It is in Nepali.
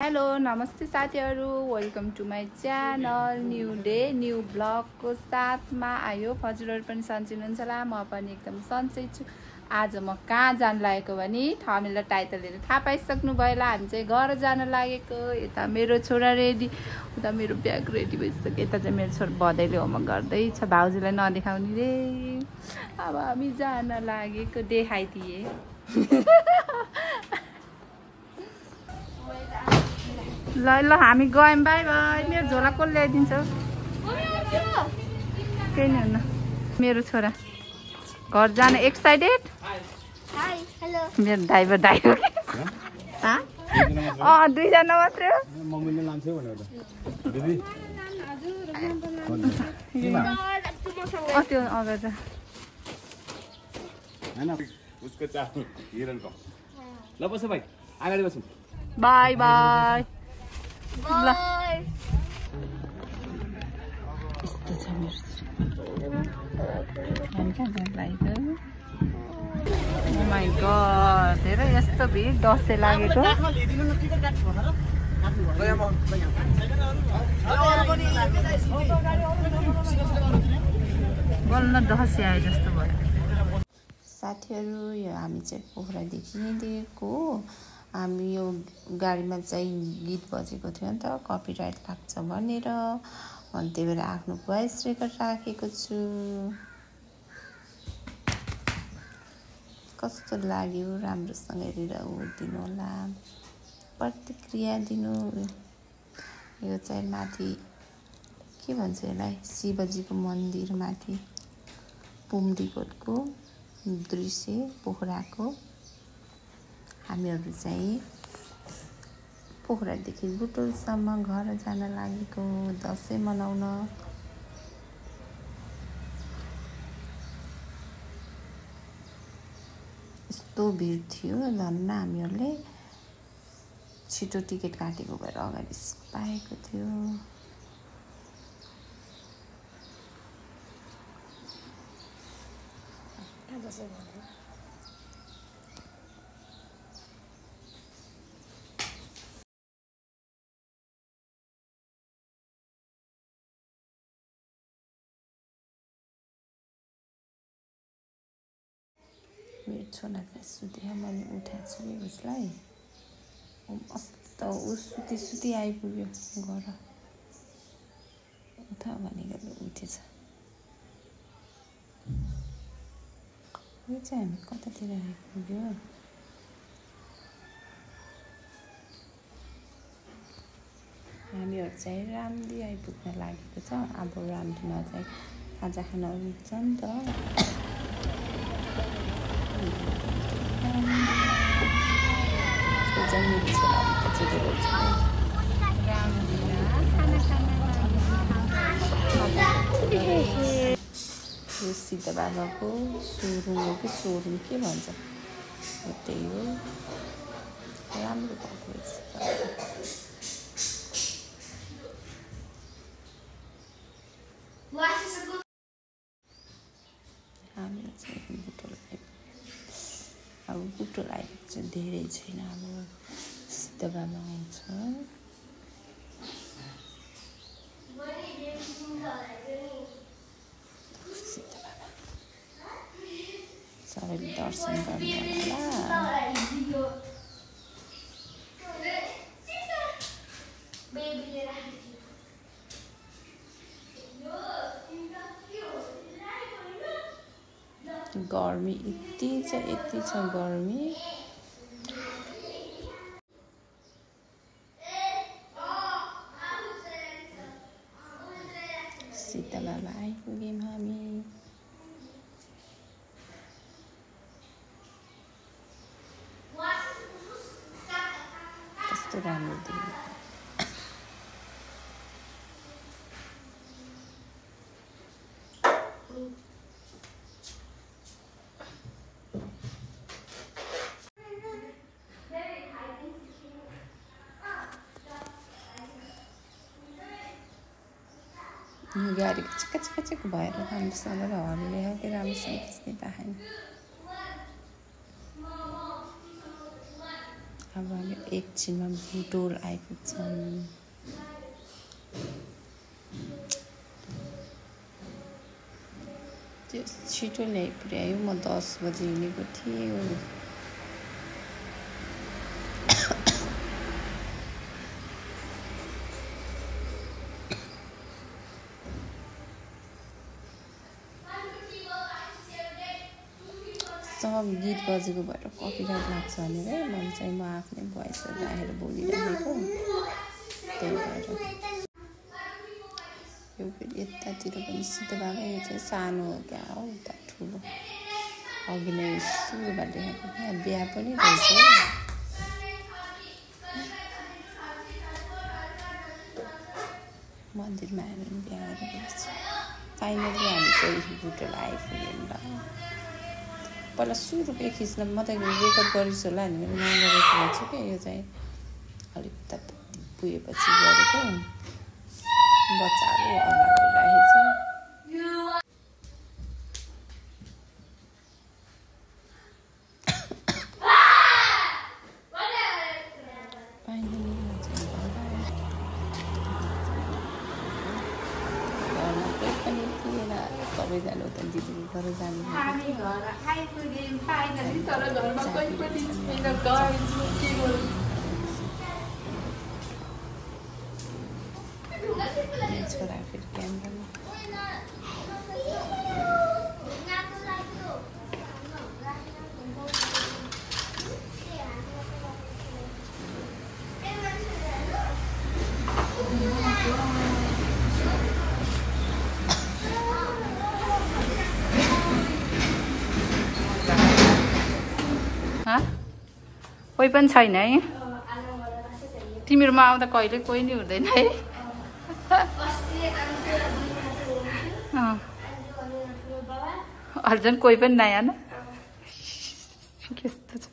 हेलो नमस्ते साथीहरु, welcome to my channel. New day new ब्लगको साथमा आयो। हजुरहरु पनि सन्चै हुनुहुन्छ होला, म पनि एकदम सन्चै छु। आज म कहाँ जान लागेको भने थम्बनेल र टाइटलले थाहा पाइसक्नु भयो होला। हामी चाहिँ घर जान लागेको। यता मेरो छोरा रेडी, उता मेरो ब्याग रेडी भइसक्यो। यता चाहिँ मेरो छोरा बधाईले होमवर्क गर्दैछ, भाउजूलाई नदेखाउने रे। अब हामी जान लागेको देखाइदिए। ल ल हामी गयौँ, बाई बाई। मेरो झोला कसले ल्याइदिन्छ? केही नि हुन्न। मेरो छोरा घर जान एक्साइटेड। मेरो ड्राइभर दुईजना मात्रै हो। त्यो अगाडि ल बस भाइ, अगाडि बसौँ। By by. ल यस्तो छ मेरो हामी कहाँ जान लागेको? ओ माई गड, धेरै यस्तो भिड दसैँ लागेको। बल्ल दसैँ आयो जस्तो भयो। साथीहरू, यो हामी चाहिँ पोखरादेखि निस्केको। हामी यो गाडीमा चाहिँ गीत बजेको थियो नि त, कपिराइट लाग्छ भनेर, अनि त्यही भएर आफ्नो भोइस रेकर्ड राखेको छु। कस्तो लाग्यो राम्रोसँग हेरेर दिनु होला, प्रतिक्रिया दिनु। यो चाहिँ माथि के भन्छ यसलाई, शिवजीको मन्दिर माथि पुमडीकोटको दृश्य पोखराको। हामीहरू चाहिँ पोखरादेखि बुटोलसम्म घर जान लागेको दसैँ मनाउन। यस्तो भिड थियो, धन्न हामीहरूले छिटो टिकट काटेको भएर अगाडि पाएको थियो। मेरो छोरा चाहिँ सुत्यो, मैले उठाएको छु उसलाई। मस्त ऊ सुती आइपुग्यो घर। उठा भनेको उठेछ। यो चाहिँ हामी कतातिर आइपुग्यो? हामीहरू चाहिँ रामदी आइपुग्न लागेको छ। अब रामदीमा चाहिँ खाजा खान हुन्छ नि त। यो सिद्ध बाबाको सोरुम हो कि सोरुम के भन्छ, त्यही हो। राम्रो भएको रहेछ। हामी चाहिँ बुटोल आइपुग्यो। अब बुटोल आइपुग्छ चाहिँ धेरै छैन, अब सिद्ध बाबा आउँछ। सिद्ध बाबा सबैले दर्शन गर्नु होला। गर्मी यति छ गर्मी। सिद्ध बाबा आइपुग्यौँ हामी। कस्तो राम्रो देख्यो। यो गाडीको चिक भएर राम्रोसँग हल्ले हो कि राम्रोसँग खिच्नै पाएन। अब हामी एकछिनमा बुटोल आइपुग्छौँ। त्यो छिटो ल्याइ पुर्यायो। म 10 बजे हिँडेको थिएँ। सब गीत बजेको भएर कपिराइट लाग्छ भनेर मैले चाहिँ म आफ्नै भोइसहरू राखेर बोलिरहेको। त्यही भएर यो फेरि यतातिर पनि सिधो भएको। यो चाहिँ सानो हो क्या हो, उता ठुलो। अघि नै सुरुबाट देखाएको क्या। बिहा पनि रहेछ। मन्दिरमा आएर पनि बिहा गरेको। फाइनली हामी चाहिँ बुटोल आइपुग्यौँ ल। पहिला सुरुकै खिच्न म त रेकर्ड गरिस् होला भने मैले नगरेको छु क्या। यो चाहिँ अलिक उता पुगेपछि गरेको। बच्चाहरू अगाडि राखेछ। फाइनली घरमा कोही पनि थिएन। सबैजना उता दिदीको घर जानु। छोरा फेरि क्यामेरामा कोही पनि छैन है। तिमीहरूमा आउँदा कहिले कोही नि हुँदैन है। झन् कोही पनि नआएन। कस्तो छ